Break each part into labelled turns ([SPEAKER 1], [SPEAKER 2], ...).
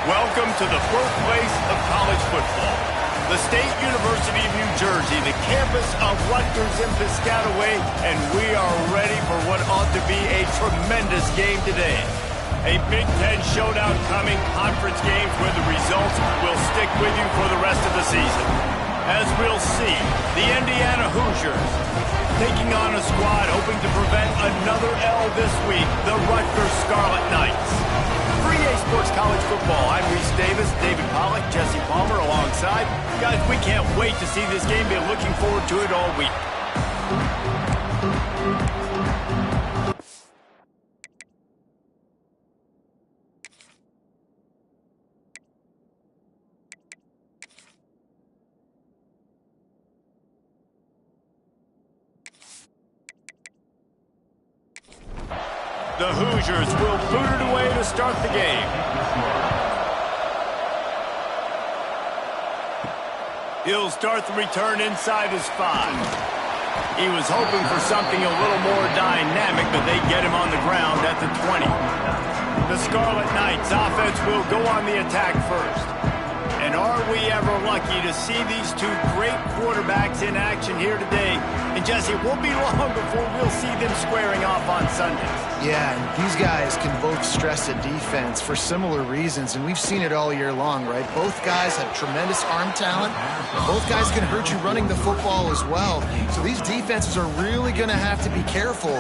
[SPEAKER 1] Welcome to the birthplace of college football. The State University of New Jersey, the campus of Rutgers in Piscataway, and we are ready for what ought to be a tremendous game today. A Big Ten showdown coming, conference games where the results will stick with you for the rest of the season. As we'll see, the Indiana Hoosiers taking on a squad hoping to prevent another L this week, the Rutgers Scarlet Knights. For EA Sports College Football, I'm Reese Davis, David Pollack, Jesse Palmer alongside. Guys, we can't wait to see this game. Been looking forward to it all week. The Hoosiers will boot it away to start the game. He'll start the return inside his 5. He was hoping for something a little more dynamic, but they get him on the ground at the 20. The Scarlet Knights offense will go on the attack first. And are we ever lucky to see these two great quarterbacks in action here today? And Jesse, it won't be long before we'll see them squaring off on Sundays.
[SPEAKER 2] Yeah, and these guys can both stress a defense for similar reasons, and we've seen it all year long, right? Both guys have tremendous arm talent. Both guys can hurt you running the football as well. So these defenses are really going to have to be careful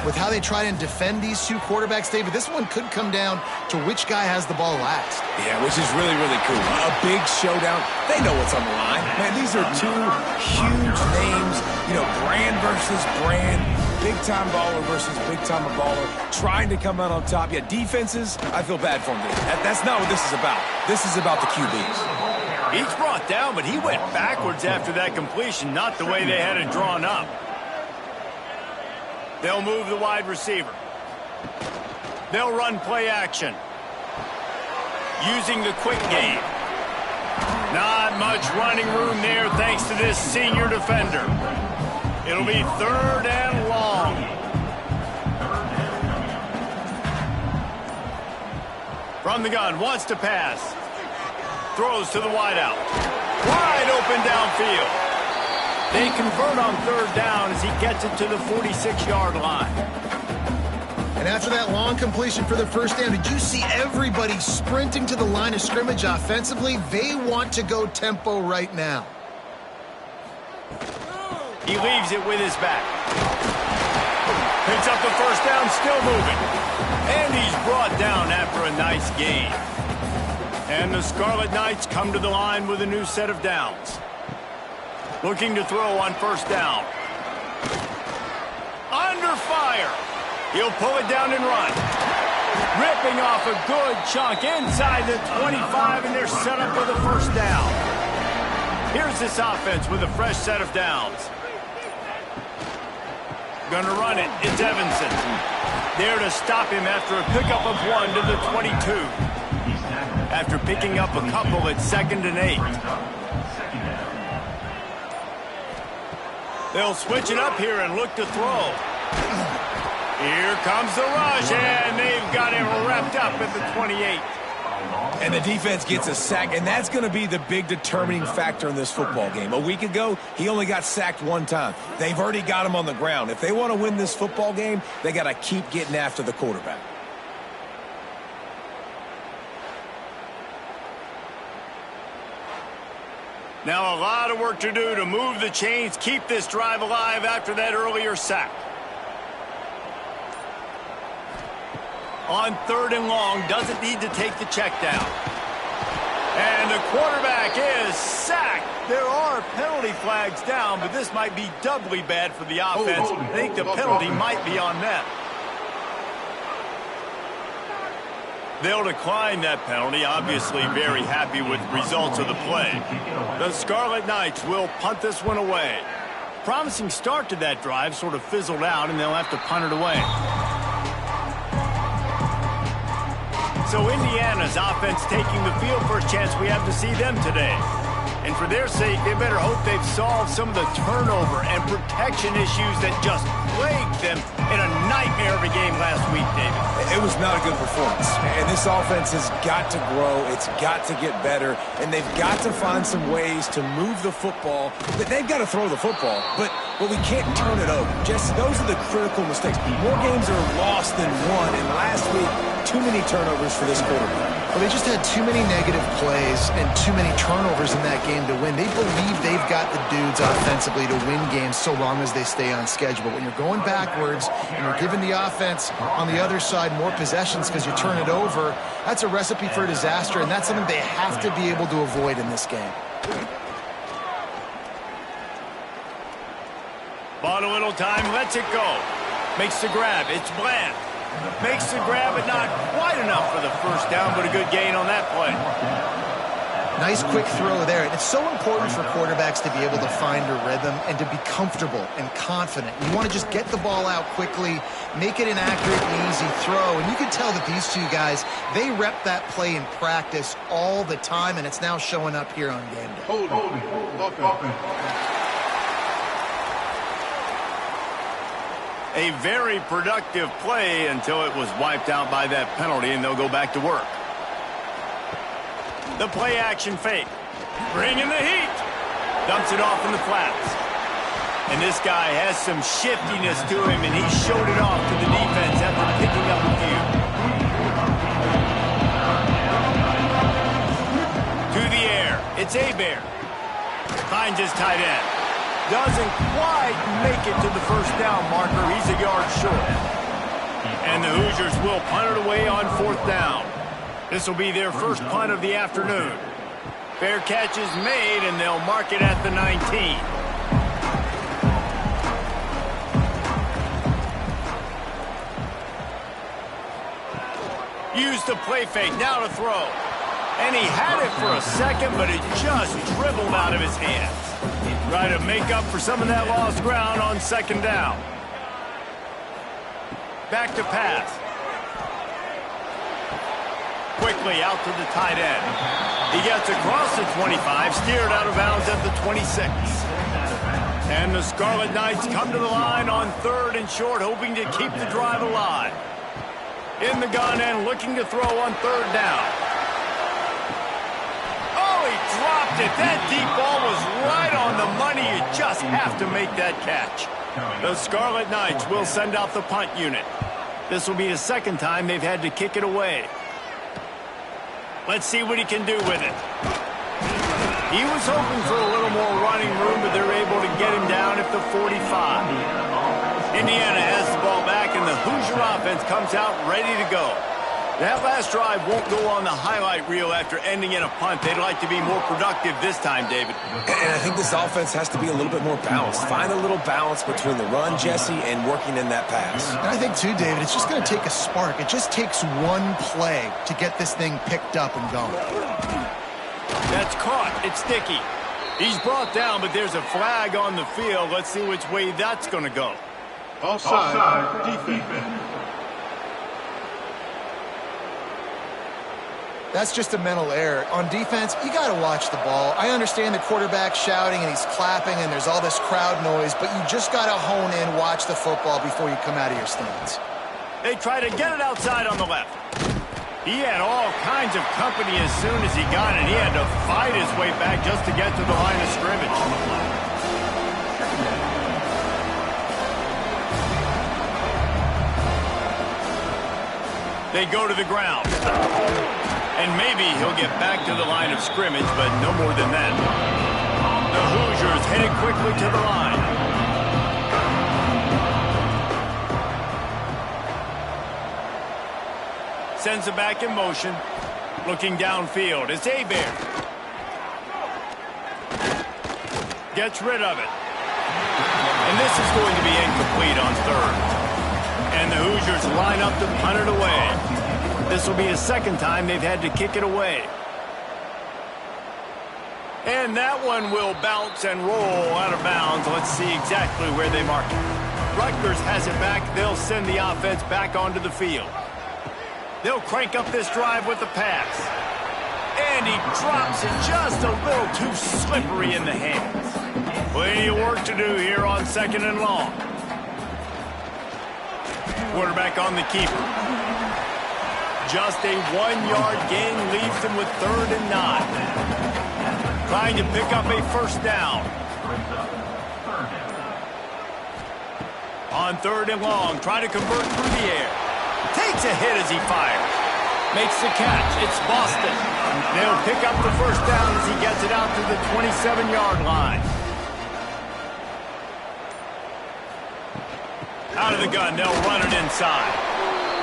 [SPEAKER 2] with how they try and defend these two quarterbacks, David. This one could come down to which guy has the ball last.
[SPEAKER 3] Yeah, which is really, really cool. A big showdown. They know what's on the line. Man, these are two huge names, you know, brand versus brand. Big-time baller versus big-time baller, trying to come out on top. Yeah, defenses, I feel bad for them. That's not what this is about. This is about the QBs.
[SPEAKER 1] He's brought down, but he went backwards after that completion, not the way they had it drawn up. They'll move the wide receiver. They'll run play action. Using the quick game. Not much running room there thanks to this senior defender. It'll be 3rd and long. From the gun, wants to pass. Throws to the wideout. Wide open downfield. They convert on 3rd down as he gets it to the 46-yard line.
[SPEAKER 2] And after that long completion for the first down, did you see everybody sprinting to the line of scrimmage offensively? They want to go tempo right now.
[SPEAKER 1] He leaves it with his back. Picks up the first down, still moving. And he's brought down after a nice gain. And the Scarlet Knights come to the line with a new set of downs. Looking to throw on 1st down. Under fire. He'll pull it down and run. Ripping off a good chunk inside the 25, and they're set up for the 1st down. Here's this offense with a fresh set of downs. Going to run it. It's Evanson. There to stop him after a pickup of 1 to the 22. After picking up a couple at 2nd and 8. They'll switch it up here and look to throw. Here comes the rush, and they've got him wrapped up at the 28.
[SPEAKER 3] And the defense gets a sack, and that's going to be the big determining factor in this football game. A week ago, he only got sacked 1 time. They've already got him on the ground. If they want to win this football game, they got to keep getting after the quarterback.
[SPEAKER 1] Now a lot of work to do to move the chains, keep this drive alive after that earlier sack. On 3rd and long, doesn't need to take the check down. And the quarterback is sacked. There are penalty flags down, but this might be doubly bad for the offense. I think the penalty might be on them. They'll decline that penalty, obviously very happy with the results of the play. The Scarlet Knights will punt this one away. Promising start to that drive, sort of fizzled out, and they'll have to punt it away. So Indiana's offense taking the field. First chance we have to see them today. And for their sake, they better hope they've solved some of the turnover and protection issues that just plagued them in a nightmare of a game last week, David.
[SPEAKER 3] It was not a good performance. And this offense has got to grow. It's got to get better. And they've got to find some ways to move the football. They've got to throw the football, but we can't turn it over. Jesse, those are the critical mistakes. More games are lost than won. And last week, too many turnovers for this quarterback.
[SPEAKER 2] Well, they just had too many negative plays and too many turnovers in that game to win. They believe they've got the dudes offensively to win games so long as they stay on schedule. But when you're going backwards and you're giving the offense on the other side more possessions because you turn it over, that's a recipe for disaster, and that's something they have to be able to avoid in this game.
[SPEAKER 1] Bought a little time, lets it go. Makes the grab, it's Bland. Makes the grab, but not quite enough for the first down, but a good gain on that play.
[SPEAKER 2] Nice quick throw there. It's so important for quarterbacks to be able to find a rhythm and to be comfortable and confident. You want to just get the ball out quickly, make it an accurate and easy throw. And you can tell that these two guys, they rep that play in practice all the time, and it's now showing up here on game day.
[SPEAKER 4] Hold it.
[SPEAKER 1] A very productive play until it was wiped out by that penalty, and they'll go back to work. The play action fake. Bringing the heat. Dumps it off in the flats. And this guy has some shiftiness to him, and he showed it off to the defense after picking up a few. To the air. It's Hebert. Finds his tight end. Doesn't quite make it to the first down marker. He's a yard short. And the Hoosiers will punt it away on fourth down. This will be their first punt of the afternoon. Fair catch is made, and they'll mark it at the 19. Used the play fake, now to throw. And he had it for a second, but it just dribbled out of his hands. Try to make up for some of that lost ground on second down. Back to pass. Quickly out to the tight end. He gets across the 25, steered out of bounds at the 26. And the Scarlet Knights come to the line on third and short, hoping to keep the drive alive. In the gun and looking to throw on third down. Dropped it. That deep ball was right on the money. You just have to make that catch. The Scarlet Knights will send out the punt unit. This will be the second time they've had to kick it away. Let's see what he can do with it. He was hoping for a little more running room, but they're able to get him down at the 45. Indiana has the ball back, and the Hoosier offense comes out ready to go. That last drive won't go on the highlight reel after ending in a punt. They'd like to be more productive this time, David.
[SPEAKER 3] And I think this offense has to be a little bit more balanced. Find a little balance between the run, Jesse, and working in that pass.
[SPEAKER 2] And I think, too, David, it's just going to take a spark. It just takes one play to get this thing picked up and going.
[SPEAKER 1] That's caught. It's sticky. He's brought down, but there's a flag on the field. Let's see which way that's going to go.
[SPEAKER 4] Offside, defense.
[SPEAKER 2] That's just a mental error. On defense, you got to watch the ball. I understand the quarterback shouting and he's clapping and there's all this crowd noise, but you just got to hone in, watch the football before you come out of your stance.
[SPEAKER 1] They try to get it outside on the left. He had all kinds of company as soon as he got it. He had to fight his way back just to get to the line of scrimmage. They go to the ground. And maybe he'll get back to the line of scrimmage, but no more than that. The Hoosiers headed quickly to the line. Sends it back in motion. Looking downfield. It's Hebert. Gets rid of it. And this is going to be incomplete on third. And the Hoosiers line up to punt it away. This will be the second time they've had to kick it away. And that one will bounce and roll out of bounds. Let's see exactly where they mark it. Rutgers has it back. They'll send the offense back onto the field. They'll crank up this drive with the pass. And he drops it just a little too slippery in the hands. Plenty of work to do here on 2nd and long. Quarterback on the keeper. Just a 1-yard gain leaves him with 3rd and 9. Trying to pick up a 1st down. On 3rd and long, trying to convert through the air. Takes a hit as he fires. Makes the catch. It's Boston. They'll pick up the 1st down as he gets it out to the 27-yard line. Out of the gun, they'll run it inside.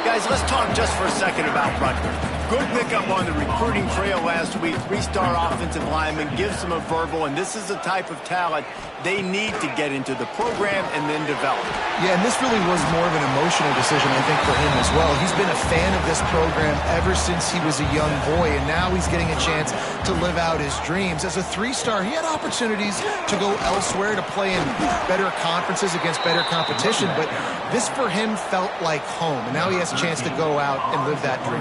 [SPEAKER 1] Guys, let's talk just for a second about Rutgers. Good pickup on the recruiting trail last week. 3-star offensive lineman gives them a verbal, and this is the type of talent they need to get into the program and then develop.
[SPEAKER 2] Yeah, and this really was more of an emotional decision, I think, for him as well. He's been a fan of this program ever since he was a young boy, and now he's getting a chance to live out his dreams. As a 3-star, he had opportunities to go elsewhere, to play in better conferences against better competition, but this for him felt like home, and now he has a chance to go out and live that dream.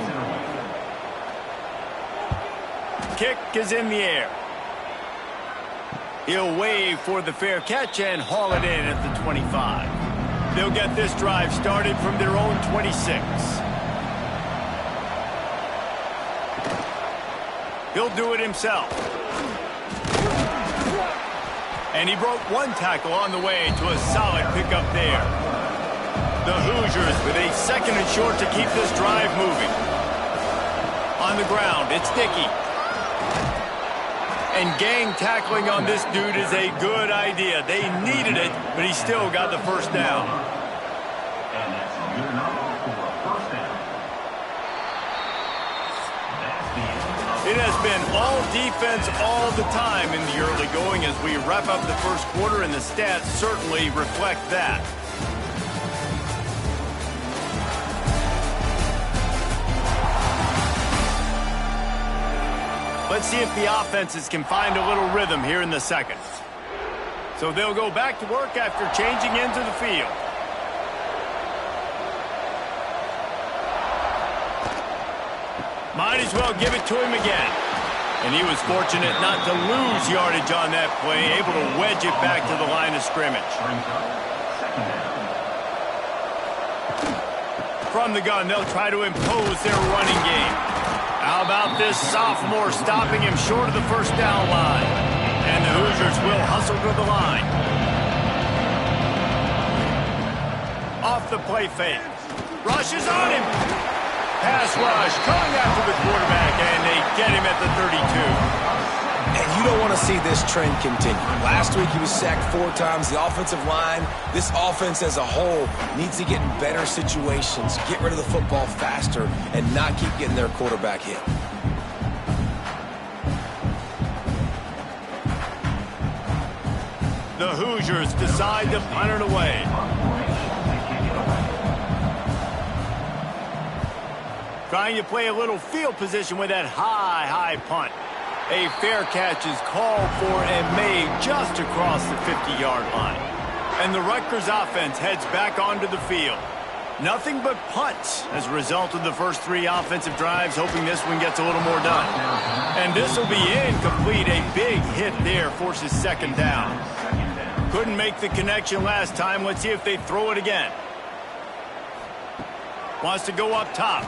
[SPEAKER 1] Kick is in the air. He'll wave for the fair catch and haul it in at the 25. They'll get this drive started from their own 26. He'll do it himself. And he broke 1 tackle on the way to a solid pickup there. The Hoosiers with a 2nd and short to keep this drive moving. On the ground, it's Dickey. And gang tackling on this dude is a good idea. They needed it, but he still got the 1st down. It has been all defense all the time in the early going as we wrap up the 1st quarter, and the stats certainly reflect that. Let's see if the offenses can find a little rhythm here in the 2nd. So they'll go back to work after changing into the field. Might as well give it to him again. And he was fortunate not to lose yardage on that play, able to wedge it back to the line of scrimmage. From the gun, they'll try to impose their running game. How about this sophomore stopping him short of the 1st down line? And the Hoosiers will hustle to the line. Off the play fake. Rush is on him. Pass rush coming after the quarterback, and they get him at the 32.
[SPEAKER 3] And you don't want to see this trend continue. Last week he was sacked 4 times. The offensive line, this offense as a whole, needs to get in better situations, get rid of the football faster, and not keep getting their quarterback hit.
[SPEAKER 1] The Hoosiers decide to punt it away. Trying to play a little field position with that high punt. A fair catch is called for and made just across the 50-yard line. And the Rutgers offense heads back onto the field. Nothing but punts as a result of the first 3 offensive drives, hoping this one gets a little more done. And this will be incomplete. A big hit there forces 2nd down. Couldn't make the connection last time. Let's see if they throw it again. Wants to go up top.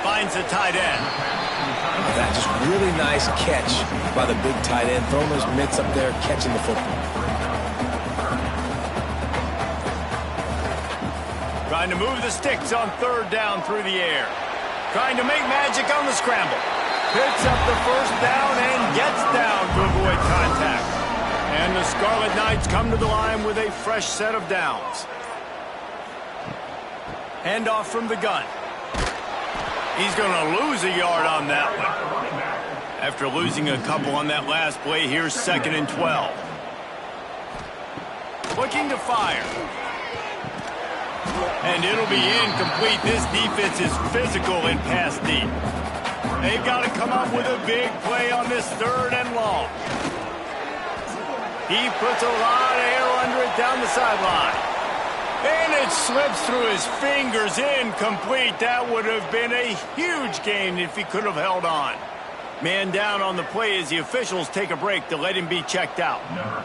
[SPEAKER 1] Finds the tight end.
[SPEAKER 3] That just really nice catch by the big tight end, throwing those mitts up there, catching the football.
[SPEAKER 1] Trying to move the sticks on 3rd down through the air. Trying to make magic on the scramble. Picks up the 1st down and gets down to avoid contact. And the Scarlet Knights come to the line with a fresh set of downs. Handoff from the gun. He's going to lose a yard on that one. After losing a couple on that last play, here's 2nd and 12. Looking to fire. And it'll be incomplete. This defense is physical and pass deep. They've got to come up with a big play on this 3rd and long. He puts a lot of air under it down the sideline. And it slips through his fingers, incomplete. That would have been a huge gain if he could have held on. Man down on the play as the officials take a break to let him be checked out.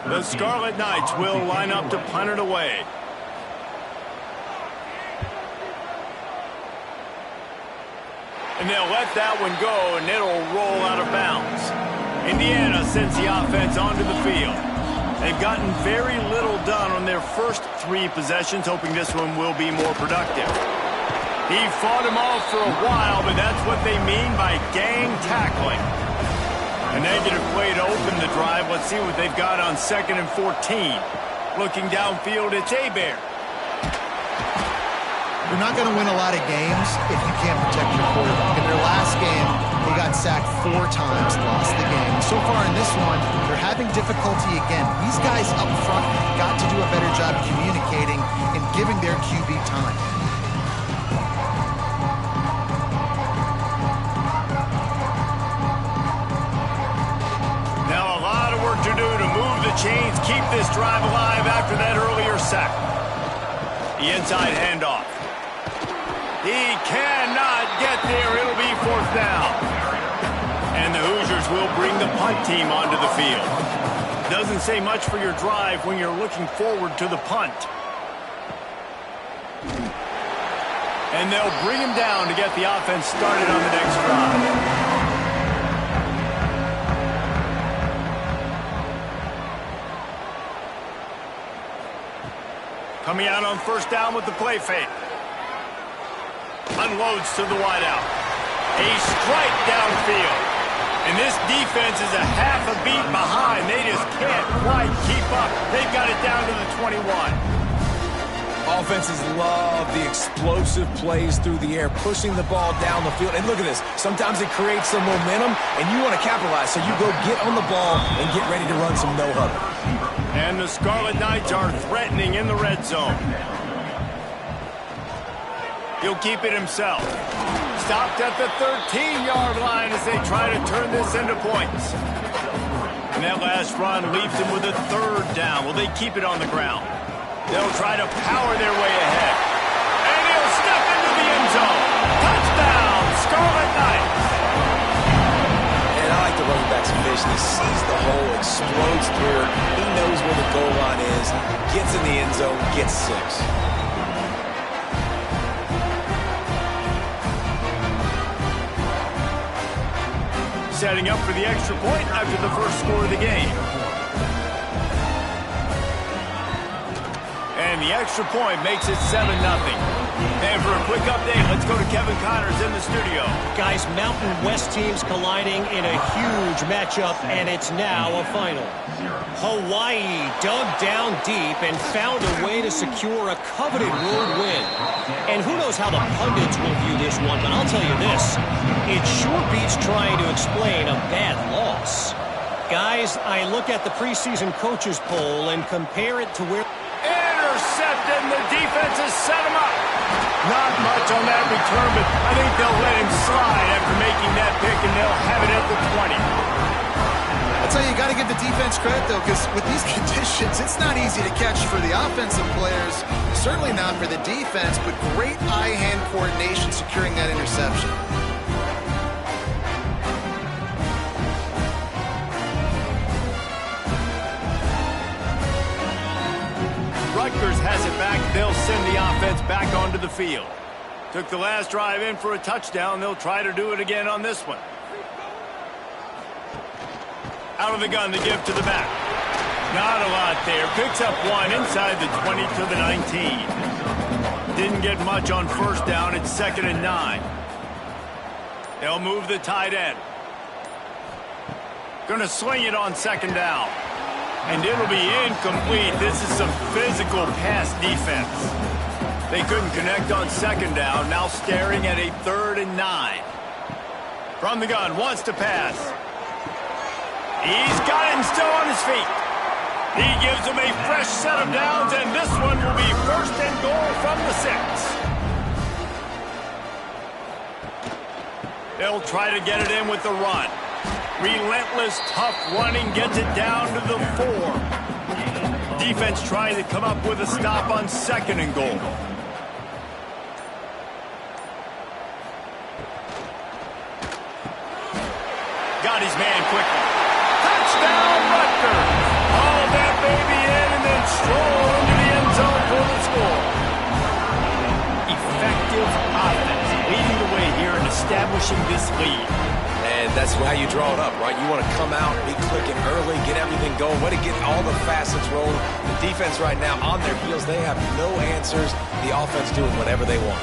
[SPEAKER 1] The Scarlet Knights will line up to punt it away. And they'll let that one go, and it'll roll out of bounds. Indiana sends the offense onto the field. They've gotten very little done on their first 3 possessions, hoping this one will be more productive. He fought him off for a while, but that's what they mean by gang tackling. A negative play to open the drive. Let's see what they've got on 2nd and 14. Looking downfield, it's Hebert.
[SPEAKER 2] You're not going to win a lot of games if you can't protect your quarterback. In their last game, they got sacked 4 times, lost the game. So far in this one, they're having difficulty again. These guys up front have got to do a better job communicating and giving their QB time.
[SPEAKER 1] Now a lot of work to do to move the chains, keep this drive alive after that earlier sack. The inside handoff. He cannot get there. It'll be 4th down. And the Hoosiers will bring the punt team onto the field. Doesn't say much for your drive when you're looking forward to the punt. And they'll bring him down to get the offense started on the next drive. Coming out on 1st down with the play fake. Unloads to the wideout. A strike downfield. And this defense is a half a beat behind. They just can't quite keep up. They've got it down to the 21.
[SPEAKER 3] Offenses love the explosive plays through the air, pushing the ball down the field. And look at this. Sometimes it creates some momentum, and you want to capitalize. So you go get on the ball and get ready to run some no-huddle.
[SPEAKER 1] And the Scarlet Knights are threatening in the red zone. He'll keep it himself. Stopped at the 13-yard line as they try to turn this into points. And that last run leaves him with a 3rd down. Will they keep it on the ground? They'll try to power their way ahead. And he'll step into the end zone. Touchdown, Scarlet Knights.
[SPEAKER 3] And I like the running back's vision. He sees the hole, explodes through it. He knows where the goal line is, gets in the end zone, gets 6.
[SPEAKER 1] Setting up for the extra point after the first score of the game. And the extra point makes it 7-0. And for a quick update, let's go to Kevin Connors in the studio.
[SPEAKER 5] Guys, Mountain West teams colliding in a huge matchup, and it's now a final. Hawaii dug down deep and found a way to secure a coveted road win. And who knows how the pundits will view this one, but I'll tell you this. It sure beats trying to explain a bad loss. Guys, I look at the preseason coaches poll and compare it to where...
[SPEAKER 1] Intercepted, and the defense has set him up. Not much on that return, but I think they'll let him slide after making that pick, and they'll have it at the 20.
[SPEAKER 2] I'll tell you, you got to give the defense credit, though, because with these conditions, it's not easy to catch for the offensive players. Certainly not for the defense, but great eye-hand coordination securing that interception.
[SPEAKER 1] Rutgers has it back. They'll send the offense back onto the field. Took the last drive in for a touchdown. They'll try to do it again on this one. Out of the gun, the give to the back. Not a lot there. Picks up 1 inside the 20 to the 19. Didn't get much on 1st down. It's 2nd and 9. They'll move the tight end. Gonna swing it on 2nd down. And it'll be incomplete. This is some physical pass defense. They couldn't connect on 2nd down. Now staring at a 3rd and 9. From the gun, wants to pass. He's got him still on his feet. He gives him a fresh set of downs, and this one will be 1st and goal from the 6. They'll try to get it in with the run. Relentless, tough running gets it down to the 4. Defense trying to come up with a stop on 2nd and goal. Got his man quickly. Touchdown, Rutgers. Haul that baby in and then stroll into the end zone for the score. Effective offense leading the way here and establishing this lead.
[SPEAKER 3] And that's how you draw it up, right? You want to come out, be clicking early, get everything going, want to get all the facets rolling. The defense right now on their heels, they have no answers. The offense doing whatever they want.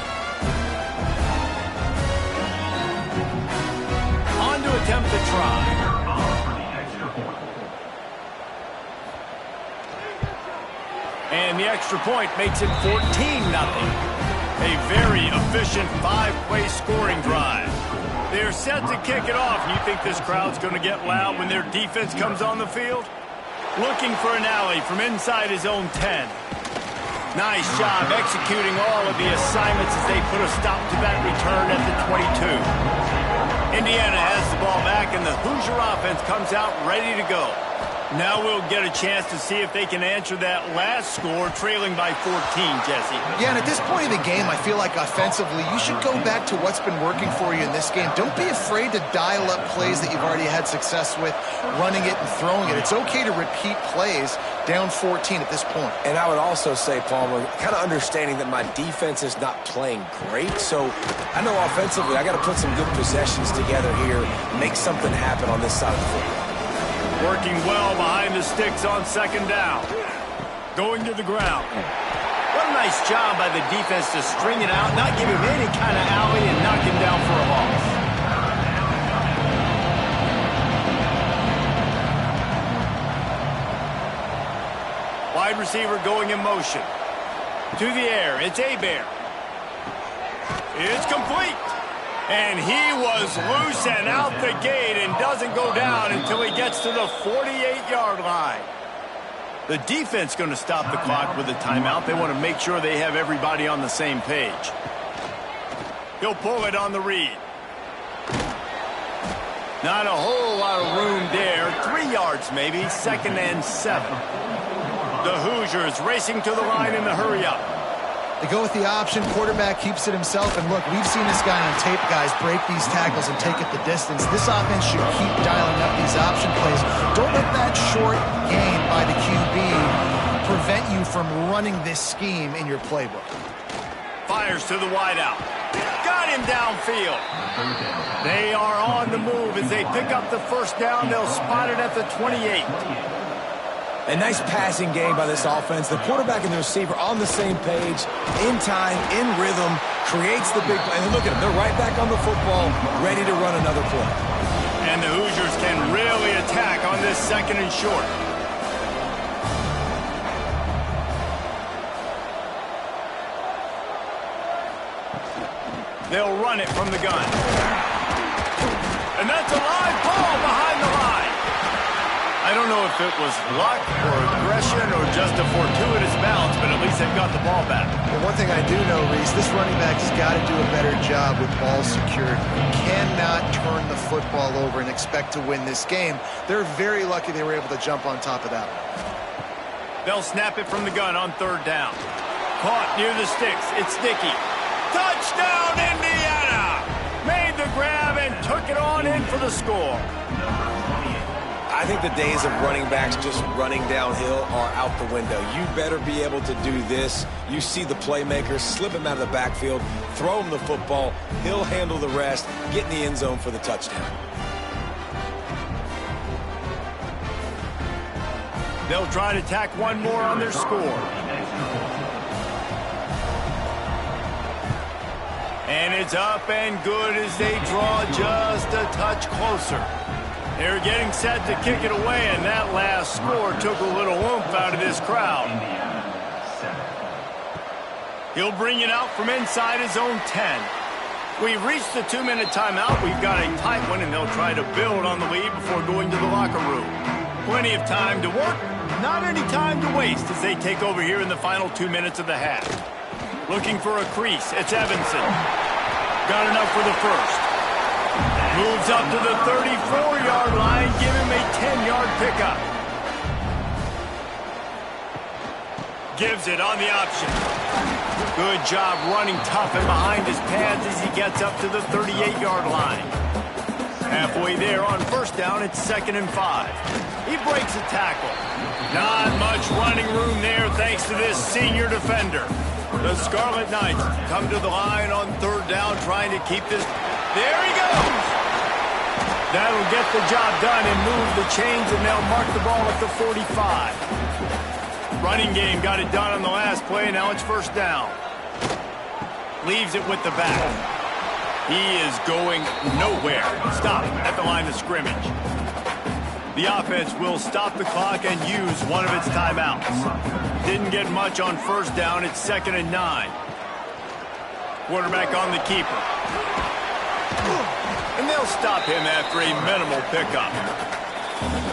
[SPEAKER 1] On to attempt the try. And the extra point makes it 14-0. A very efficient 5-play scoring drive. They're set to kick it off. You think this crowd's going to get loud when their defense comes on the field? Looking for an alley from inside his own 10. Nice job executing all of the assignments as they put a stop to that return at the 22. Indiana has the ball back, and the Hoosier offense comes out ready to go. Now we'll get a chance to see if they can answer that last score, trailing by 14, Jesse.
[SPEAKER 2] Yeah, and at this point of the game, I feel like offensively, you should go back to what's been working for you in this game. Don't be afraid to dial up plays that you've already had success with, running it and throwing it. It's okay to repeat plays down 14 at this point.
[SPEAKER 3] And I would also say, Palmer, kind of understanding that my defense is not playing great, so I know offensively I got to put some good possessions together here, make something happen on this side of the football.
[SPEAKER 1] Working well behind the sticks on second down. Going to the ground. What a nice job by the defense to string it out, not give him any kind of alley, and knock him down for a loss. Wide receiver going in motion. To the air, it's Hebert. It's complete. And he was loose and out the gate and doesn't go down until he gets to the 48-yard line. The defense going to stop the clock with a timeout. They want to make sure they have everybody on the same page. He'll pull it on the read. Not a whole lot of room there. 3 yards maybe, 2nd and 7. The Hoosiers racing to the line in the hurry-up.
[SPEAKER 2] They go with the option. Quarterback keeps it himself. And look, we've seen this guy on tape, guys, break these tackles and take it the distance. This offense should keep dialing up these option plays. Don't let that short gain by the QB prevent you from running this scheme in your playbook.
[SPEAKER 1] Fires to the wideout. Got him downfield. They are on the move as they pick up the first down. They'll spot it at the 28.
[SPEAKER 3] A nice passing game by this offense. The quarterback and the receiver on the same page, in time, in rhythm, creates the big play. And look at them. They're right back on the football, ready to run another play.
[SPEAKER 1] And the Hoosiers can really attack on this 2nd and short. They'll run it from the gun. And that's a live ball behind the line. I don't know if it was luck or aggression or just a fortuitous bounce, but at least they've got the ball back.
[SPEAKER 2] Well, one thing I do know, Reese, this running back has got to do a better job with ball security. You cannot turn the football over and expect to win this game. They're very lucky they were able to jump on top of that one.
[SPEAKER 1] They'll snap it from the gun on 3rd down. Caught near the sticks. It's Dickey. Touchdown, Indiana! Made the grab and took it on in for the score.
[SPEAKER 3] I think the days of running backs just running downhill are out the window. You better be able to do this. You see the playmaker, slip him out of the backfield, throw him the football, he'll handle the rest, get in the end zone for the touchdown.
[SPEAKER 1] They'll try to tack one more on their score. And it's up and good as they draw just a touch closer. They're getting set to kick it away, and that last score took a little oomph out of this crowd. He'll bring it out from inside his own 10. We've reached the 2-minute timeout. We've got a tight one, and they'll try to build on the lead before going to the locker room. Plenty of time to work, not any time to waste as they take over here in the final 2 minutes of the half. Looking for a crease, it's Evanson. Got enough for the first. Moves up to the 34-yard line, give him a 10-yard pickup. Gives it on the option. Good job running tough and behind his pads as he gets up to the 38-yard line. Halfway there on first down, it's 2nd and 5. He breaks a tackle. Not much running room there thanks to this senior defender. The Scarlet Knights come to the line on 3rd down trying to keep this. There he goes. That'll get the job done and move the chains, and they'll mark the ball at the 45. Running game got it done on the last play. Now it's 1st down. Leaves it with the back. He is going nowhere. Stop at the line of scrimmage. The offense will stop the clock and use one of its timeouts. Didn't get much on 1st down. It's 2nd and 9. Quarterback on the keeper. And they'll stop him after a minimal pickup.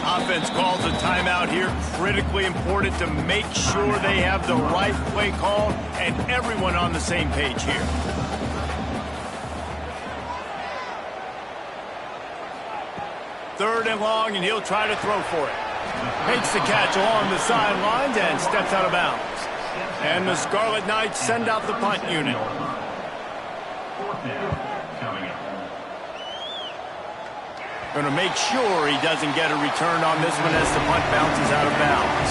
[SPEAKER 1] Offense calls a timeout here. Critically important to make sure they have the right play call and everyone on the same page here. Third and long, and he'll try to throw for it. Makes the catch along the sidelines and steps out of bounds. And the Scarlet Knights send out the punt unit. Going to make sure he doesn't get a return on this one as the punt bounces out of bounds.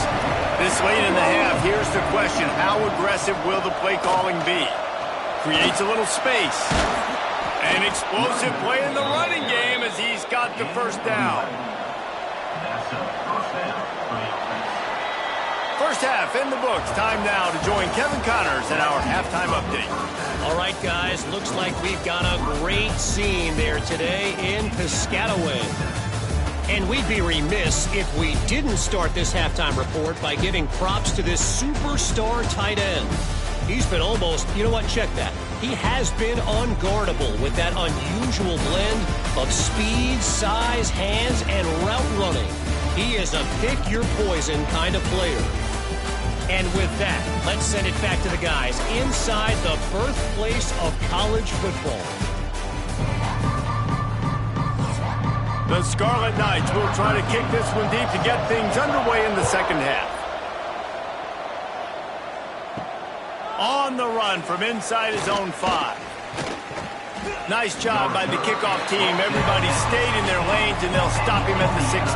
[SPEAKER 1] This late in the half, here's the question. How aggressive will the play calling be? Creates a little space. An explosive play in the running game as he's got the 1st down. First half in the books. Time now to join Kevin Connors in our halftime update.
[SPEAKER 5] All right, guys, looks like we've got a great scene there today in Piscataway. And we'd be remiss if we didn't start this halftime report by giving props to this superstar tight end. He's been almost, you know what, check that. He has been unguardable with that unusual blend of speed, size, hands, and route running. He is a pick-your-poison kind of player. And with that, let's send it back to the guys inside the birthplace of college football.
[SPEAKER 1] The Scarlet Knights will try to kick this one deep to get things underway in the 2nd half. On the run from inside his own 5. Nice job by the kickoff team. Everybody stayed in their lanes, and they'll stop him at the 16.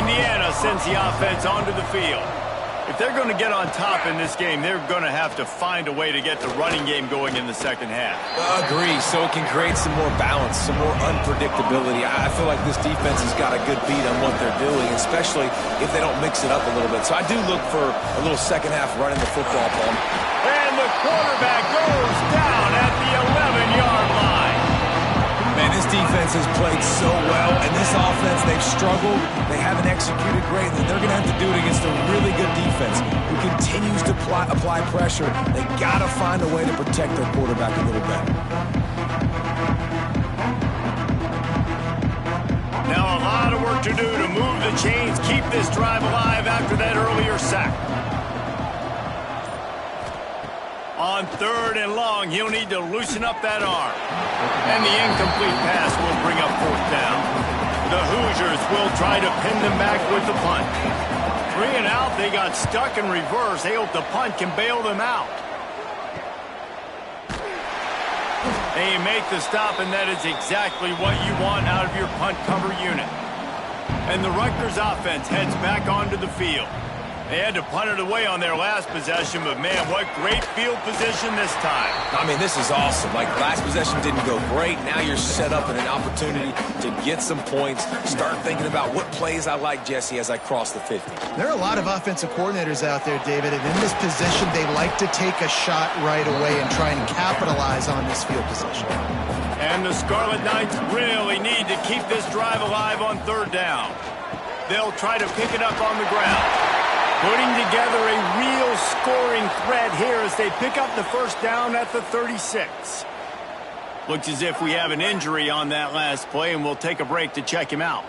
[SPEAKER 1] Indiana sends the offense onto the field. If they're going to get on top in this game, they're going to have to find a way to get the running game going in the 2nd half.
[SPEAKER 3] Agree, so it can create some more balance, some more unpredictability. I feel like this defense has got a good beat on what they're doing, especially if they don't mix it up a little bit. So I do look for a little 2nd half running the football, Paul.
[SPEAKER 1] And the quarterback goes down at the 11-yard line.
[SPEAKER 3] Man, this defense has played so well, and this offense, they've struggled. They haven't executed great, and they're going to have to do it against a really good defense who continues to apply pressure. They got to find a way to protect their quarterback a little better.
[SPEAKER 1] Now a lot of work to do to move the chains, keep this drive alive after that earlier sack. On 3rd and long, he'll need to loosen up that arm. And the incomplete pass will bring up 4th down. The Hoosiers will try to pin them back with the punt. 3 and out, they got stuck in reverse. They hope the punt can bail them out. They make the stop, and that is exactly what you want out of your punt cover unit. And the Rutgers offense heads back onto the field. They had to punt it away on their last possession, but man, what great field position this time.
[SPEAKER 3] I mean, this is awesome. Like, last possession didn't go great. Now you're set up in an opportunity to get some points. Start thinking about what plays I like, Jesse, as I cross the 50.
[SPEAKER 2] There are a lot of offensive coordinators out there, David, and in this position, they like to take a shot right away and try and capitalize on this field position.
[SPEAKER 1] And the Scarlet Knights really need to keep this drive alive on 3rd down. They'll try to pick it up on the ground. Putting together a real scoring threat here as they pick up the 1st down at the 36. Looks as if we have an injury on that last play, and we'll take a break to check him out.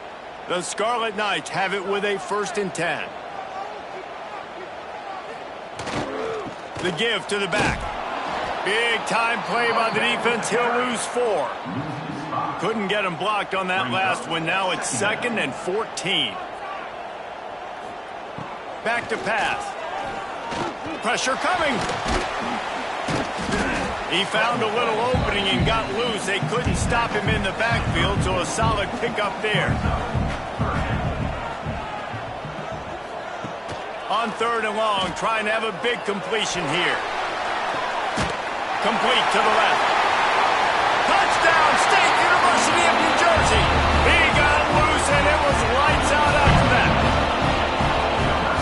[SPEAKER 1] The Scarlet Knights have it with a 1st and 10. The give to the back. Big time play by the defense. He'll lose 4. Couldn't get him blocked on that last one. Now it's 2nd and 14. Back to pass. Pressure coming. He found a little opening and got loose. They couldn't stop him in the backfield, so a solid pickup there. On 3rd and long, trying to have a big completion here. Complete to the left. Touchdown, State University of New Jersey. He got loose, and it was lights out after that.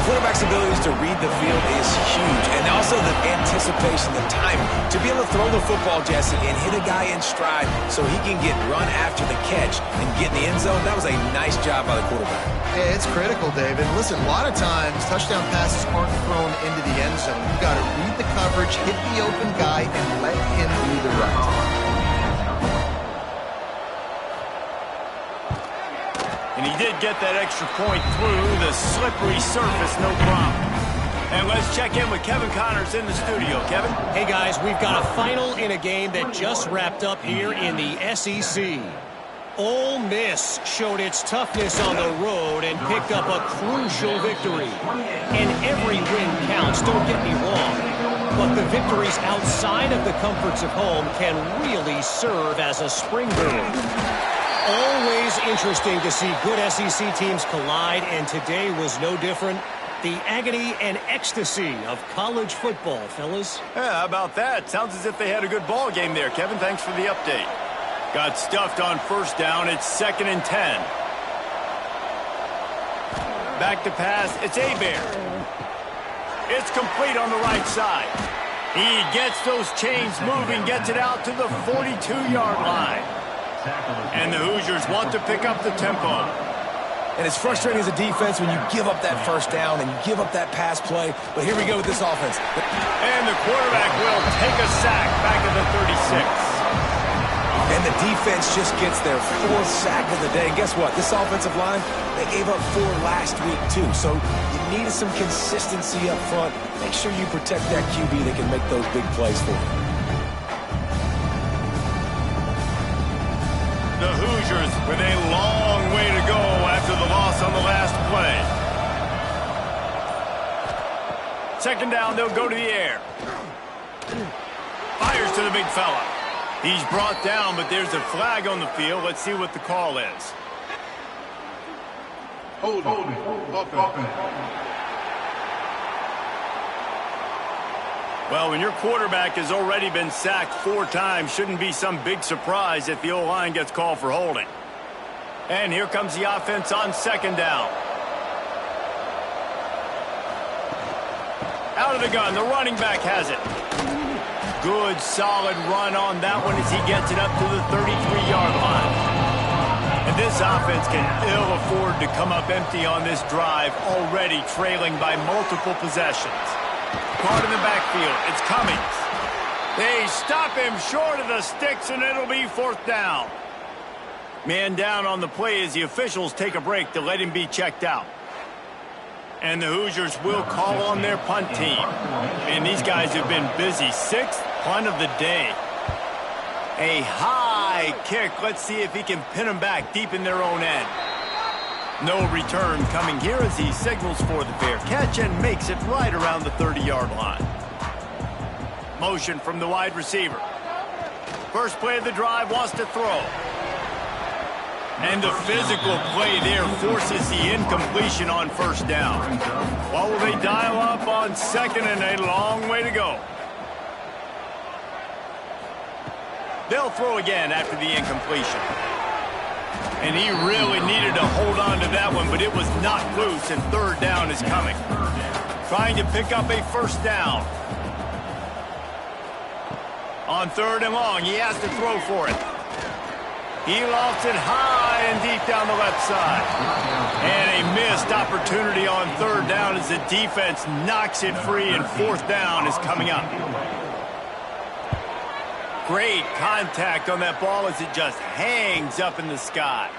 [SPEAKER 3] Quarterback's abilities to read the field is huge, and also the anticipation, the timing. To be able to throw the football, Jesse, and hit a guy in stride so he can get run after the catch and get in the end zone, that was a nice job by the quarterback.
[SPEAKER 2] Yeah, it's critical, David. Listen, a lot of times, touchdown passes aren't thrown into the end zone. You've got to read the coverage, hit the open guy, and let him do the rest.
[SPEAKER 1] And he did get that extra point through the slippery surface, no problem. And let's check in with Kevin Connors in the studio. Kevin?
[SPEAKER 5] Hey, guys, we've got a final in a game that just wrapped up here in the SEC. Ole Miss showed its toughness on the road and picked up a crucial victory. And every win counts, don't get me wrong. But the victories outside of the comforts of home can really serve as a springboard. Always interesting to see good SEC teams collide, and today was no different. The agony and ecstasy of college football, fellas.
[SPEAKER 1] Yeah, how about that? Sounds as if they had a good ball game there, Kevin. Thanks for the update. Got stuffed on 1st down. It's 2nd and 10. Back to pass. It's Hebert. It's complete on the right side. He gets those chains moving, gets it out to the 42-yard line. And the Hoosiers want to pick up the tempo.
[SPEAKER 3] And it's frustrating as a defense when you give up that 1st down and you give up that pass play. But here we go with this offense.
[SPEAKER 1] And the quarterback will take a sack back at the 36.
[SPEAKER 3] And the defense just gets their 4th sack of the day. And guess what? This offensive line, they gave up 4 last week too. So you needed some consistency up front. Make sure you protect that QB that can make those big plays for you.
[SPEAKER 1] The Hoosiers with a long way to go after the loss on the last play. 2nd down, they'll go to the air. Fires to the big fella. He's brought down, but there's a flag on the field. Let's see what the call is.
[SPEAKER 4] Hold it.
[SPEAKER 1] Well, when your quarterback has already been sacked 4 times, shouldn't be some big surprise if the O-line gets called for holding. And here comes the offense on 2nd down. Out of the gun, the running back has it. Good, solid run on that one as he gets it up to the 33-yard line. And this offense can ill afford to come up empty on this drive, already trailing by multiple possessions. Caught in the backfield. It's Cummings. They stop him short of the sticks, and it'll be 4th down. Man down on the play as the officials take a break to let him be checked out. And the Hoosiers will call on their punt team. And these guys have been busy. 6th punt of the day. A high kick. Let's see if he can pin them back deep in their own end. No return coming here as he signals for the fair catch and makes it right around the 30-yard line. Motion from the wide receiver. First play of the drive, wants to throw. And the physical play there forces the incompletion on 1st down. What will they dial up on 2nd and a long way to go? They'll throw again after the incompletion. And he really needed to hold on to that one, but it was knocked loose, and 3rd down is coming. Trying to pick up a 1st down. On 3rd and long, he has to throw for it. He lofts it high and deep down the left side. And a missed opportunity on 3rd down as the defense knocks it free, and 4th down is coming up. Great contact on that ball as it just hangs up in the sky.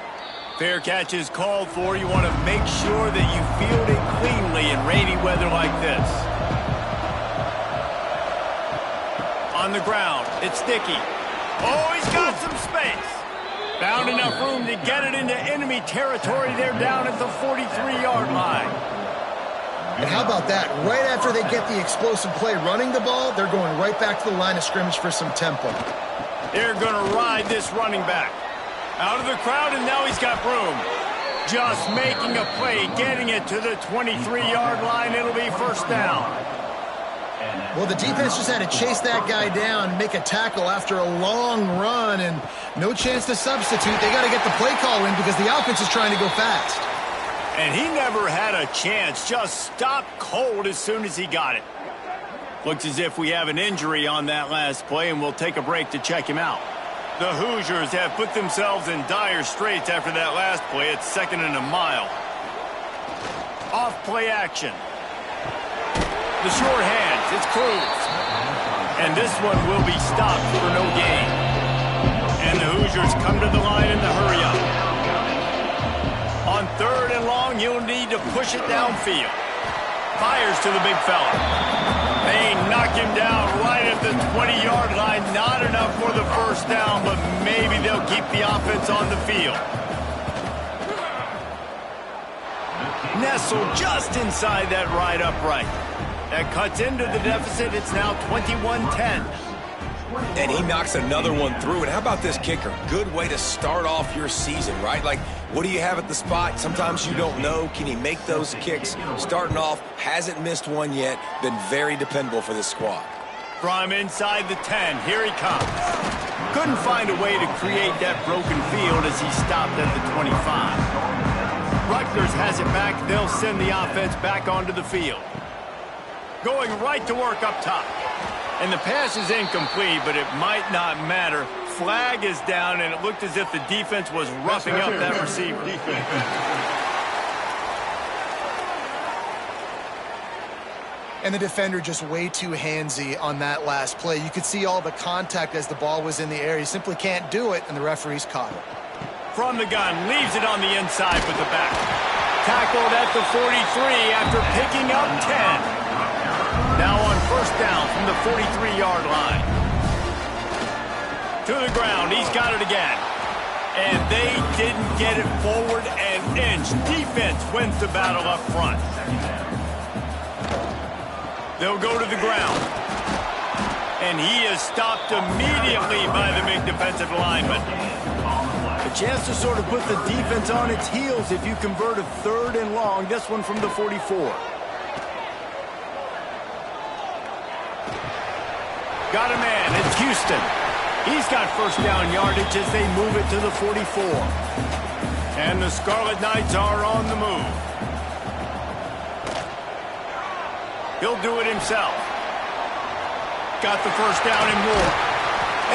[SPEAKER 1] Fair catch is called for. You want to make sure that you field it cleanly in rainy weather like this. On the ground, it's Sticky. Oh, he's got some space. Found enough room to get it into enemy territory there down at the 43-yard line.
[SPEAKER 2] And how about that? Right after they get the explosive play running the ball, they're going right back to the line of scrimmage for some tempo.
[SPEAKER 1] They're going to ride this running back. Out of the crowd, and now he's got room. Just making a play, getting it to the 23-yard line. It'll be first down.
[SPEAKER 2] Well, the defense just had to chase that guy down, make a tackle after a long run, and no chance to substitute. They got to get the play call in because the offense is trying to go fast.
[SPEAKER 1] And he never had a chance. Just stopped cold as soon as he got it. Looks as if we have an injury on that last play, and we'll take a break to check him out. The Hoosiers have put themselves in dire straits after that last play. It's 2nd and a mile. Off play action. The short hands, it's Cruz. And this one will be stopped for no gain. And the Hoosiers come to the line in the hurry up. On 3rd and long, you'll need to push it downfield. Fires to the big fella. They knock him down right at the 20-yard line. Not enough for the first down, but maybe they'll keep the offense on the field. Nestled just inside that right upright. That cuts into the deficit. It's now 21-10.
[SPEAKER 3] And he knocks another one through. And how about this kicker? Good way to start off your season, right? Like, what do you have at the spot? Sometimes you don't know. Can he make those kicks? Starting off, hasn't missed one yet. Been very dependable for this squad.
[SPEAKER 1] From inside the 10, here he comes. Couldn't find a way to create that broken field as he stopped at the 25. Rutgers has it back. They'll send the offense back onto the field. Going right to work up top. And the pass is incomplete, but it might not matter. Flag is down, and it looked as if the defense was roughing up that receiver.
[SPEAKER 2] And the defender just way too handsy on that last play. You could see all the contact as the ball was in the air. He simply can't do it, and the referees caught it.
[SPEAKER 1] From the gun, leaves it on the inside with the back. Tackled at the 43 after picking up 10. Now on first down from the 43-yard line. To the ground, he's got it again. And they didn't get it forward an inch. Defense wins the battle up front. They'll go to the ground. And he is stopped immediately by the big defensive lineman. A chance to sort of put the defense on its heels if you convert a 3rd and long. This one from the 44. Got a man. It's Houston. He's got first down yardage as they move it to the 44. And the Scarlet Knights are on the move. He'll do it himself. Got the first down and more.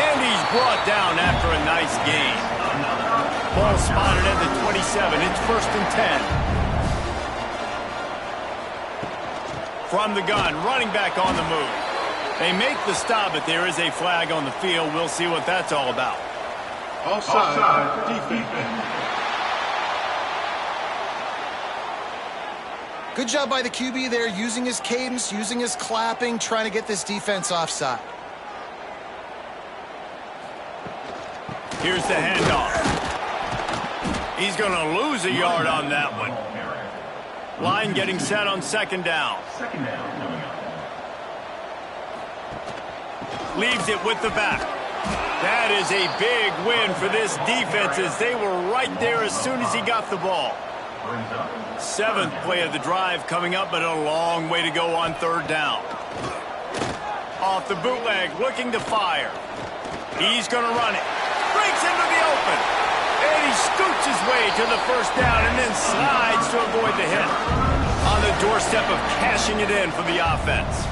[SPEAKER 1] And he's brought down after a nice gain. Ball spotted at the 27. It's 1st and 10. From the gun, running back on the move. They make the stop, but there is a flag on the field. We'll see what that's all about.
[SPEAKER 4] Offside, defense.
[SPEAKER 2] Good job by the QB there, using his cadence, using his clapping, trying to get this defense offside.
[SPEAKER 1] Here's the handoff. He's going to lose a yard on that one. Line getting set on 2nd down. Leaves it with the back. That is a big win for this defense as they were right there as soon as he got the ball. 7th play of the drive coming up, but a long way to go on 3rd down. Off the bootleg, looking to fire. He's going to run it. Breaks into the open. And he scoots his way to the first down and then slides to avoid the hit. On the doorstep of cashing it in for the offense.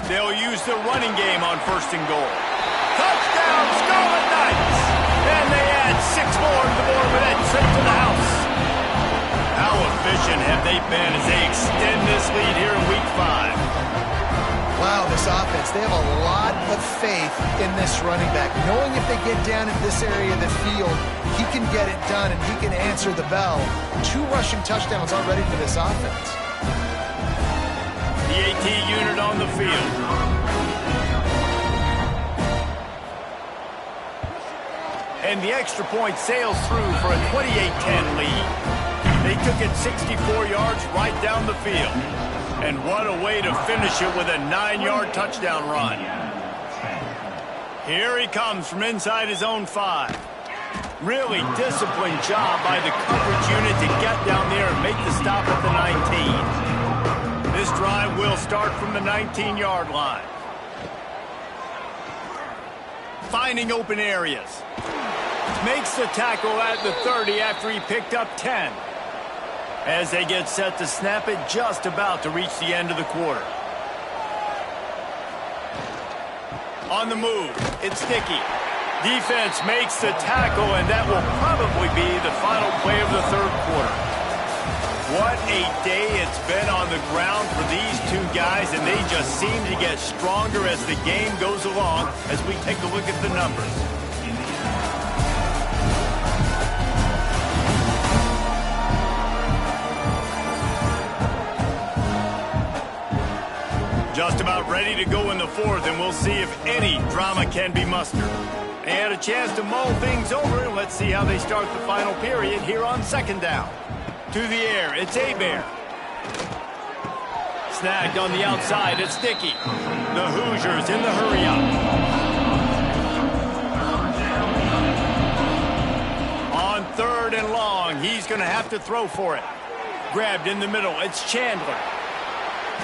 [SPEAKER 1] They'll use the running game on 1st and goal. Touchdown, Scarlet Knights! And they add 6 more to the board with that trip to the house. How efficient have they been as they extend this lead here in Week 5?
[SPEAKER 2] Wow, this offense, they have a lot of faith in this running back. Knowing if they get down in this area of the field, he can get it done and he can answer the bell. 2 rushing touchdowns already for this offense.
[SPEAKER 1] The AT unit on the field. And the extra point sails through for a 28-10 lead. They took it 64 yards right down the field. And what a way to finish it with a 9-yard touchdown run. Here he comes from inside his own 5. Really disciplined job by the coverage unit to get down there and make the stop at the 19. This drive will start from the 19-yard line. Finding open areas. Makes the tackle at the 30 after he picked up 10. As they get set to snap it, just about to reach the end of the quarter. On the move, it's Dickey. Defense makes the tackle, and that will probably be the final play of the third quarter. What a day it's been on the ground for these two guys, and they just seem to get stronger as the game goes along as we take a look at the numbers. Just about ready to go in the fourth, and we'll see if any drama can be mustered. They had a chance to mull things over, and let's see how they start the final period here on second down. To the air, it's Hebert. Snagged on the outside, it's Dickey. The Hoosiers in the hurry-up. On third and long, he's going to have to throw for it. Grabbed in the middle, it's Chandler.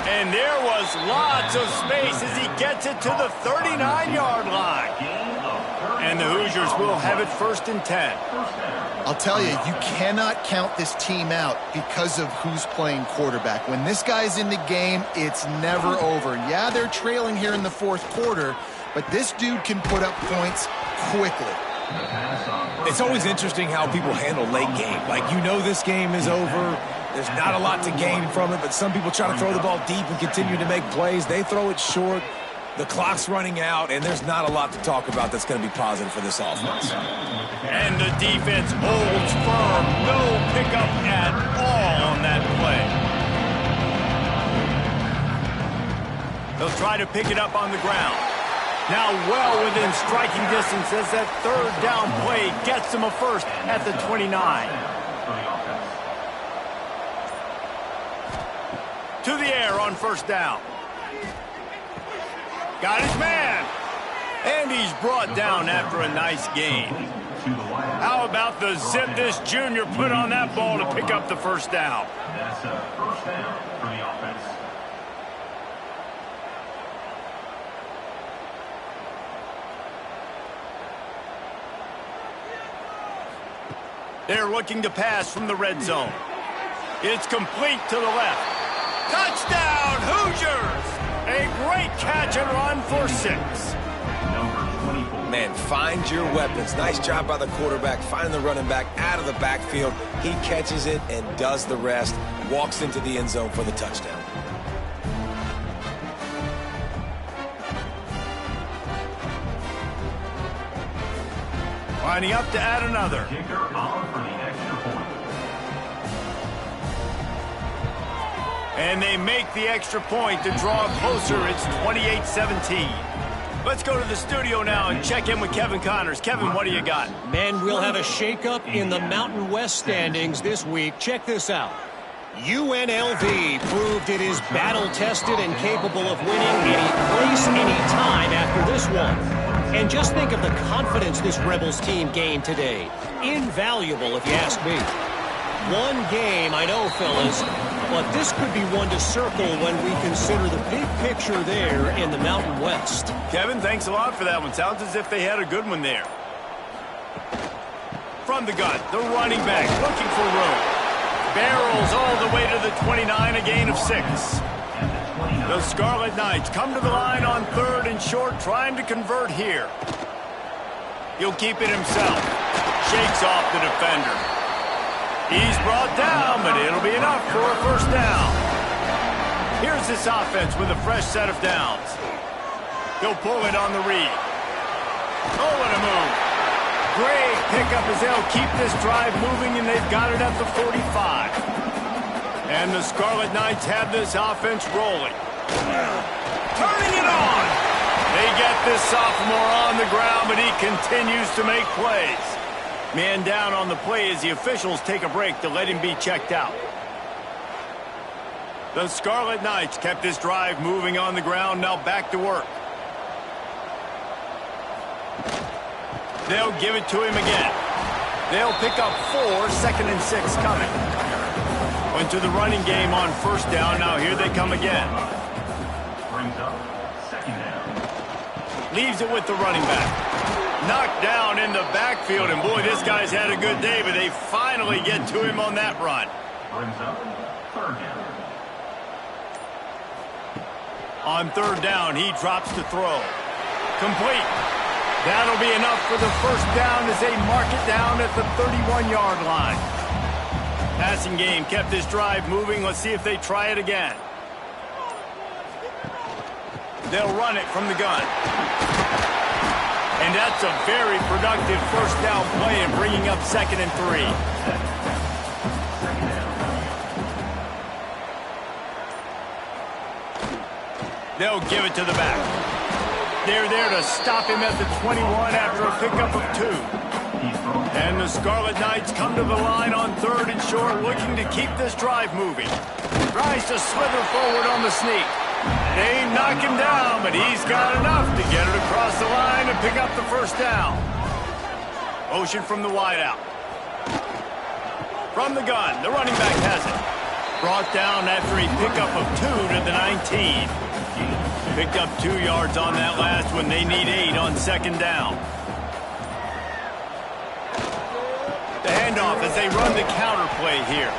[SPEAKER 1] And there was lots of space as he gets it to the 39-yard line. And the Hoosiers will have it 1st and 10.
[SPEAKER 2] I'll tell you, you cannot count this team out because of who's playing quarterback. When this guy's in the game, it's never over. Yeah, they're trailing here in the fourth quarter, but this dude can put up points quickly.
[SPEAKER 3] It's always interesting how people handle late game. Like, you know this game is over. There's not a lot to gain from it, but some people try to throw the ball deep and continue to make plays. They throw it short. The clock's running out, and there's not a lot to talk about that's going to be positive for this offense.
[SPEAKER 1] And the defense holds firm. No pickup at all on that play. They'll try to pick it up on the ground. Now well within striking distance as that third down play gets them a first at the 29. To the air on first down. Got his man. And he's brought down after a nice gain. How about the zip this junior put on that ball to pick up the first down?
[SPEAKER 6] That's a first down for the offense.
[SPEAKER 1] They're looking to pass from the red zone. It's complete to the left. Touchdown, Hoosiers! A great catch and run for 6.
[SPEAKER 3] Man, find your weapons. Nice job by the quarterback, finding the running back out of the backfield. He catches it and does the rest. Walks into the end zone for the touchdown.
[SPEAKER 1] Lining up to add another.
[SPEAKER 6] Kicker on for the extra point.
[SPEAKER 1] And they make the extra point to draw closer. It's 28-17. Let's go to the studio now and check in with Kevin Connors. Kevin, what do you got?
[SPEAKER 5] Men, we'll have a shakeup in the Mountain West standings this week. Check this out. UNLV proved it is battle-tested and capable of winning any place, any time after this one. And just think of the confidence this Rebels team gained today. Invaluable, if you ask me. One game, I know, fellas, but this could be one to circle when we consider the big picture there in the Mountain West.
[SPEAKER 1] Kevin, thanks a lot for that one. Sounds as if they had a good one there. From the gun, the running back looking for room. Barrels all the way to the 29, a gain of 6. The Scarlet Knights come to the line on third and short, trying to convert here. He'll keep it himself. Shakes off the defender. He's brought down, but it'll be enough for a first down. Here's this offense with a fresh set of downs. He'll pull it on the read. Oh, what a move. Great pickup as they'll keep this drive moving, and they've got it at the 45. And the Scarlet Knights have this offense rolling. Turning it on. They get this sophomore on the ground, but he continues to make plays. Man down on the play as the officials take a break to let him be checked out. The Scarlet Knights kept this drive moving on the ground, now back to work. They'll give it to him again. They'll pick up 4, 2nd and 6 coming. Went to the running game on first down, now here they come again.
[SPEAKER 6] Brings up 2nd down.
[SPEAKER 1] Leaves it with the running back. Knocked down in the backfield, and boy, this guy's had a good day, but they finally get to him on that run.
[SPEAKER 6] Brings up 3rd down.
[SPEAKER 1] On 3rd down, he drops to throw. Complete. That'll be enough for the first down as they mark it down at the 31-yard line. Passing game kept this drive moving. Let's see if they try it again. They'll run it from the gun. And that's a very productive first down play and bringing up 2nd and 3. They'll give it to the back. They're there to stop him at the 21 after a pickup of 2. And the Scarlet Knights come to the line on 3rd and short, looking to keep this drive moving. Tries to slither forward on the sneak. They knock him down, but he's got enough to get it across the line and pick up the first down. Motion from the wideout. From the gun, the running back has it. Brought down after a pickup of 2 to the 19. Picked up 2 yards on that last one. They need 8 on 2nd down. The handoff as they run the counter play here.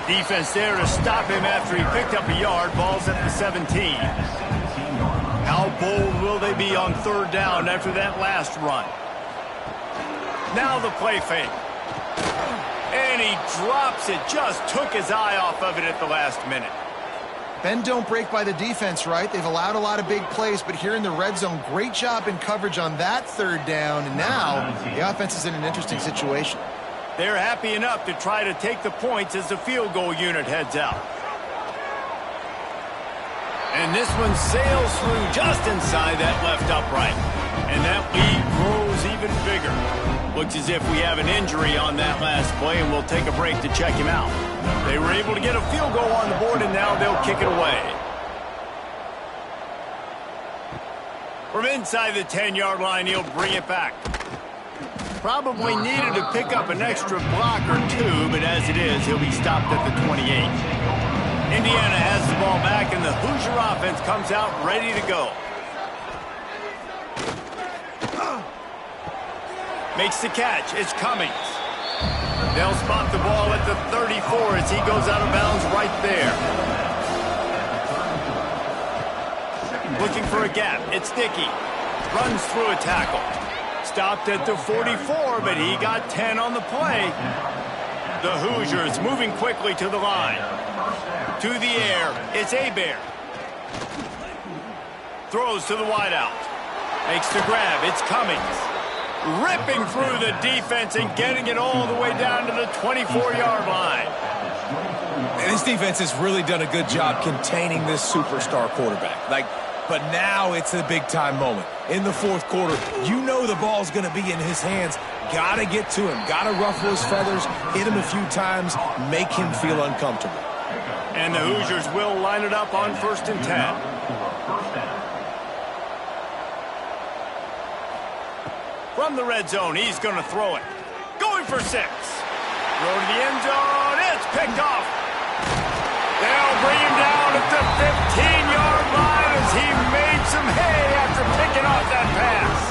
[SPEAKER 1] Defense there to stop him after he picked up a yard. Ball's at the 17. How bold will they be on 3rd down after that last run? Now the play fake. And he drops it. Just took his eye off of it at the last minute.
[SPEAKER 2] Bend don't break by the defense, right? They've allowed a lot of big plays, but here in the red zone, great job in coverage on that 3rd down. And now the offense is in an interesting situation.
[SPEAKER 1] They're happy enough to try to take the points as the field goal unit heads out. And this one sails through just inside that left upright. And that lead grows even bigger. Looks as if we have an injury on that last play, and we'll take a break to check him out. They were able to get a field goal on the board, and now they'll kick it away. From inside the 10-yard line, he'll bring it back. Probably needed to pick up an extra block or 2, but as it is, he'll be stopped at the 28. Indiana has the ball back, and the Hoosier offense comes out ready to go. Makes the catch. It's Cummings. They'll spot the ball at the 34 as he goes out of bounds right there. Looking for a gap. It's Dickey. Runs through a tackle. Stopped at the 44, but he got 10 on the play. The Hoosiers moving quickly to the line. To the air. It's Hebert. Throws to the wideout. Makes the grab. It's Cummings. Ripping through the defense and getting it all the way down to the 24-yard line.
[SPEAKER 3] And this defense has really done a good job containing this superstar quarterback. But now it's a big-time moment. In the 4th quarter, you know the ball's going to be in his hands. Got to get to him. Got to ruffle his feathers, hit him a few times, make him feel uncomfortable.
[SPEAKER 1] And the Hoosiers will line it up on 1st and 10. From the red zone, he's going to throw it. Going for 6. Throw to the end zone. It's picked off. They'll bring him down at the 15-yard line as he made some hay after picking off that pass.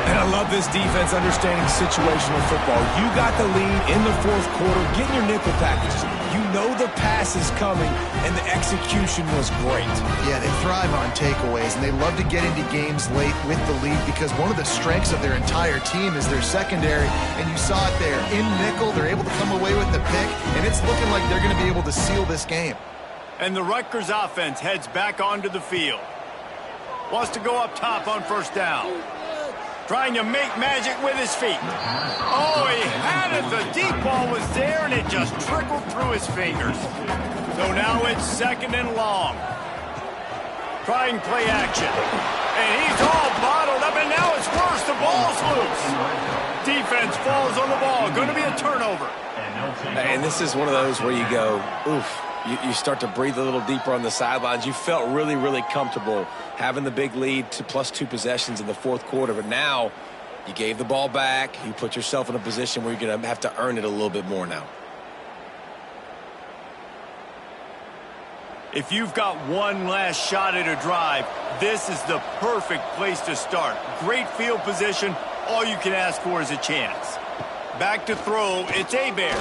[SPEAKER 3] And I love this defense understanding situational football. You got the lead in the 4th quarter. Get your nickel packages. You know the pass is coming, and the execution was great.
[SPEAKER 2] Yeah, they thrive on takeaways, and they love to get into games late with the lead because one of the strengths of their entire team is their secondary, and you saw it there. In nickel, they're able to come away with the pick, and it's looking like they're going to be able to seal this game.
[SPEAKER 1] And the Rutgers offense heads back onto the field. Wants to go up top on 1st down. Trying to make magic with his feet. Oh, he had it. The deep ball was there, and it just trickled through his fingers. So now it's 2nd and long. Trying play action. And he's all bottled up, and now it's worse. The ball's loose. defense falls on the ball. Going to be a turnover.
[SPEAKER 3] And this is one of those where you go, oof. You start to breathe a little deeper on the sidelines. You felt really, really comfortable having the big lead to +2 possessions in the fourth quarter. But now you gave the ball back. You put yourself in a position where you're going to have to earn it a little bit more now.
[SPEAKER 1] If you've got one last shot at a drive, this is the perfect place to start. Great field position. All you can ask for is a chance. Back to throw. It's Hebert.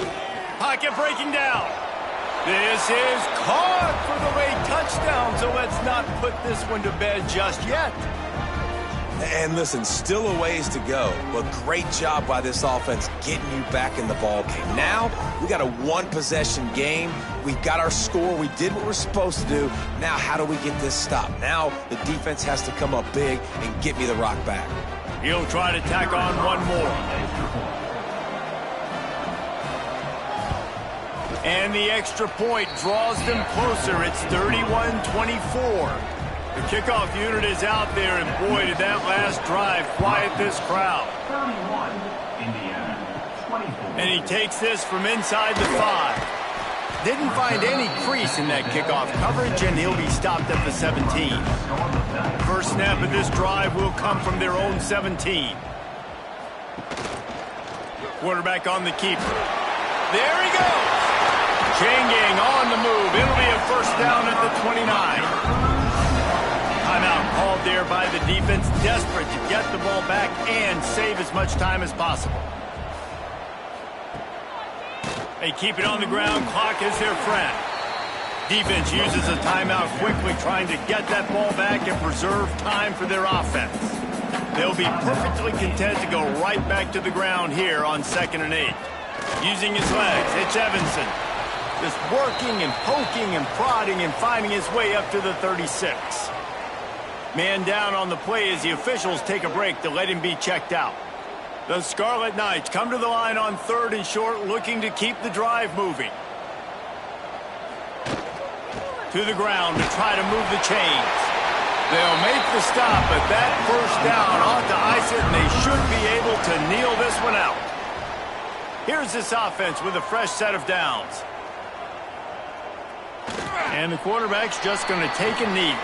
[SPEAKER 1] Pocket breaking down. This is caught for the late touchdown, so let's not put this one to bed just yet.
[SPEAKER 3] And listen, still a ways to go, but great job by this offense getting you back in the ball game. Now, we got a one-possession game. We got our score. We did what we're supposed to do. Now, how do we get this stopped? Now, the defense has to come up big and get me the rock back.
[SPEAKER 1] He'll try to tack on one more. And the extra point draws them closer. It's 31-24. The kickoff unit is out there, and boy, did that last drive quiet this crowd.
[SPEAKER 6] 31, Indiana, 24.
[SPEAKER 1] And he takes this from inside the 5. Didn't find any crease in that kickoff coverage, and he'll be stopped at the 17. First snap of this drive will come from their own 17. Quarterback on the keeper. There he goes. Chain gang on the move. It'll be a first down at the 29. Timeout called there by the defense, desperate to get the ball back and save as much time as possible. They keep it on the ground. Clock is their friend. Defense uses a timeout quickly, trying to get that ball back and preserve time for their offense. They'll be perfectly content to go right back to the ground here on 2nd and 8. Using his legs, it's Evanson. Just working and poking and prodding and finding his way up to the 36. Man down on the play as the officials take a break to let him be checked out. The Scarlet Knights come to the line on 3rd and short, looking to keep the drive moving. To the ground to try to move the chains. They'll make the stop, but that first down ought to ice it, and they should be able to kneel this one out. Here's this offense with a fresh set of downs. And the quarterback's just going to take a knee.